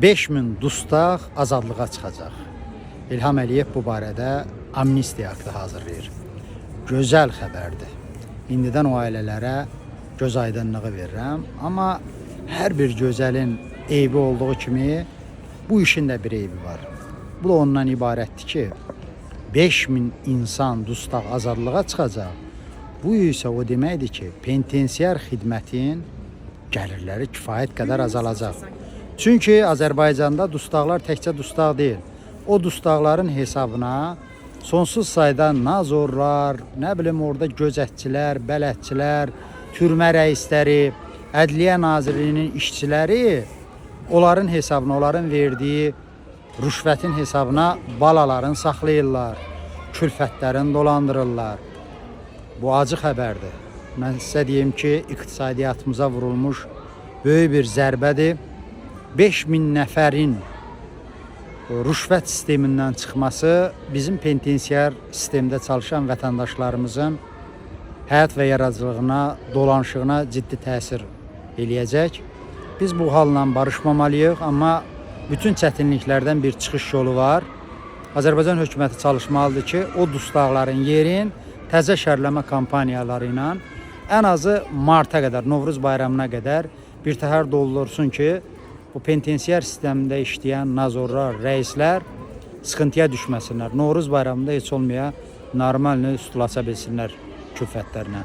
5000 dustaq azadlığa çıxacaq. İlham Əliyev bu barədə amnistiya aktı hazırlayır. Gözəl xəbərdir. İndidən o ailələrə göz aydınlığı verirəm. Amma hər bir gözəlin eybi olduğu kimi bu işin də bir eybi var. Bu da ondan ibarətdir ki, 5000 insan dustaq azadlığa çıxacaq. Bu isə o deməkdir ki, penitensiar xidmətin gəlirləri kifayət qədər azalacaq. Çünki Azərbaycanda dustaqlar təkcə dustaq deyil. O dustaqların hesabına sonsuz sayda nazorlar, nə bilim orada gözətçilər, bələdçilər, türmə rəisləri, Ədliyyə Nazirliyinin işçiləri onların hesabına, onların verdiyi rüşvətin hesabına balaların saxlayırlar, külfətlərini dolandırırlar. Bu acı xəbərdir. Mən sizə deyim ki, iqtisadiyyatımıza vurulmuş böyük bir zərbədir. 5000 nəfərin rüşvət sistemindən çıxması bizim penitensiar sistemdə çalışan vətəndaşlarımızın həyat və yaradıcılığına, dolanışığına ciddi təsir eləyəcək. Biz bu halla barışmamalıyıq, amma bütün çətinliklərdən bir çıxış yolu var. Azərbaycan hökuməti çalışmalıdır ki, o dustaqların yerin təzə şərləmə kampaniyaları ilə ən azı marta qədər, Novruz bayramına qədər bir təhər doldursun ki, bu penitensiar sistemdə işləyən nazorlar, rəislər sıxıntıya düşməsinlər. Novruz bayramında heç olmaya normal tutulasa bilsinlər külfətlərinə.